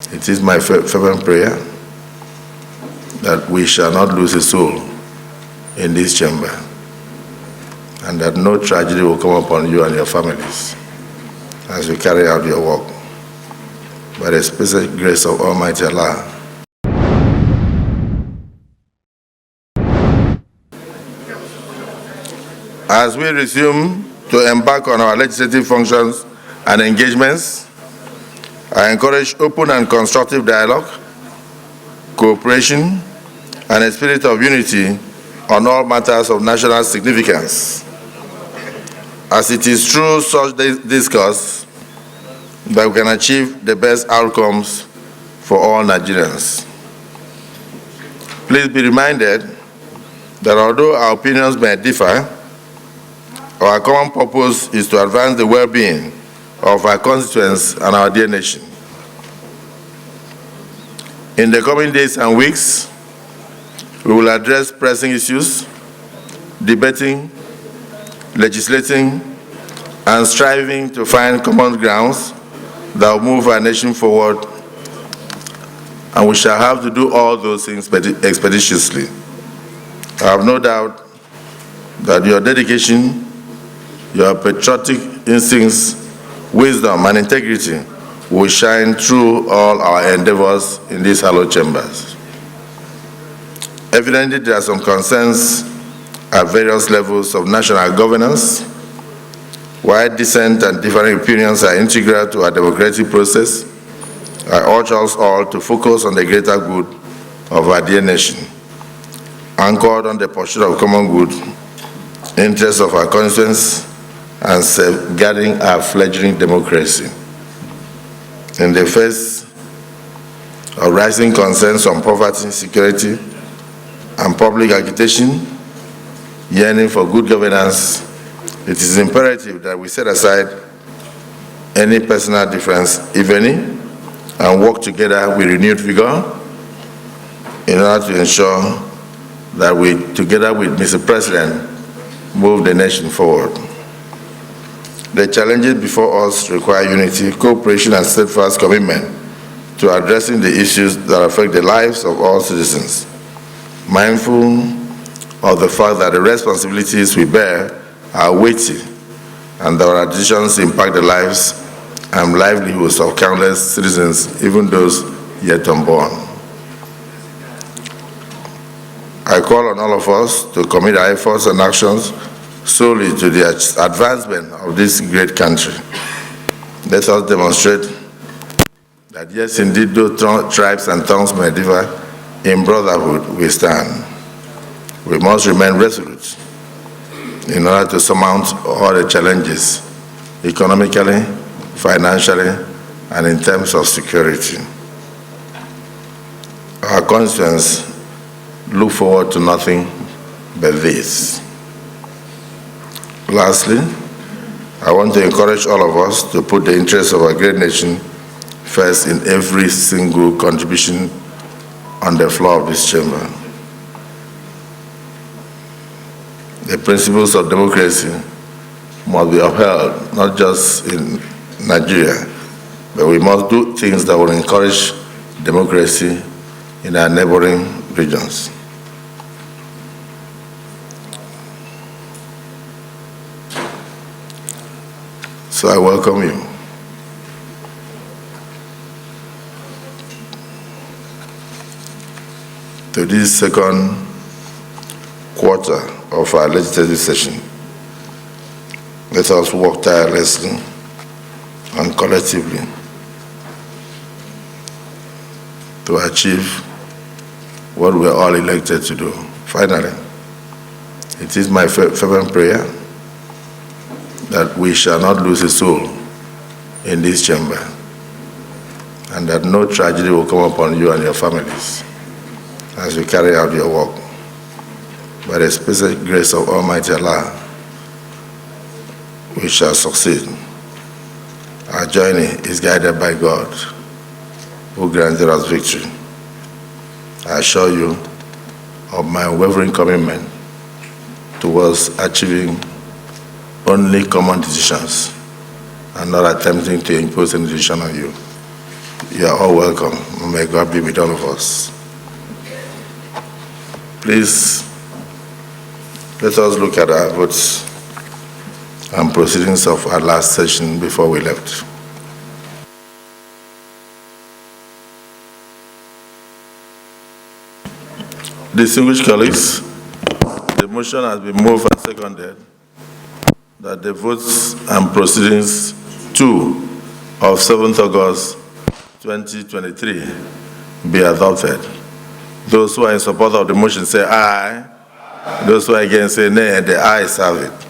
It is my fervent prayer that we shall not lose a soul in this chamber, and that no tragedy will come upon you and your families as you carry out your work. By the special grace of Almighty Allah, as we resume to embark on our legislative functions and engagements, I encourage open and constructive dialogue, cooperation, and a spirit of unity on all matters of national significance, as it is through such discourse that we can achieve the best outcomes for all Nigerians. Please be reminded that although our opinions may differ, our common purpose is to advance the well-being of our constituents and our dear nation. In the coming days and weeks, we will address pressing issues, debating, legislating, and striving to find common grounds that will move our nation forward, and we shall have to do all those things expeditiously. I have no doubt that your dedication, your patriotic instincts, wisdom, and integrity will shine through all our endeavors in these hallowed chambers. Evidently, there are some concerns at various levels of national governance. While dissent and differing opinions are integral to our democratic process, I urge us all to focus on the greater good of our dear nation, anchored on the pursuit of common good, interests of our constituents, and safeguarding our fledgling democracy. In the face of rising concerns on poverty, security, and public agitation, yearning for good governance, it is imperative that we set aside any personal difference, if any, and work together with renewed vigor in order to ensure that we, together with Mr. President, move the nation forward. The challenges before us require unity, cooperation, and steadfast commitment to addressing the issues that affect the lives of all citizens, mindful of the fact that the responsibilities we bear are weighty and that our decisions impact the lives and livelihoods of countless citizens, even those yet unborn. I call on all of us to commit our efforts and actions solely to the advancement of this great country. Let us demonstrate that yes, indeed, though tribes and tongues may differ, in brotherhood we stand. We must remain resolute in order to surmount all the challenges, economically, financially, and in terms of security. Our constituents look forward to nothing but this. Lastly, I want to encourage all of us to put the interests of our great nation first in every single contribution on the floor of this chamber. The principles of democracy must be upheld, not just in Nigeria, but we must do things that will encourage democracy in our neighboring regions. So I welcome you to this second quarter of our legislative session. Let us work tirelessly and collectively to achieve what we are all elected to do. Finally, it is my fervent prayer that we shall not lose a soul in this chamber, and that no tragedy will come upon you and your families as you carry out your work. By the special grace of Almighty Allah, we shall succeed. Our journey is guided by God, who granted us victory. I assure you of my unwavering commitment towards achieving only common decisions and not attempting to impose any decision on you. You are all welcome. May God be with all of us. Please, let us look at our votes and proceedings of our last session before we left. Distinguished colleagues, the motion has been moved and seconded that the votes and proceedings 2 of 7th August 2023 be adopted. Those who are in support of the motion say aye. Those who are against say nay. The ayes have it.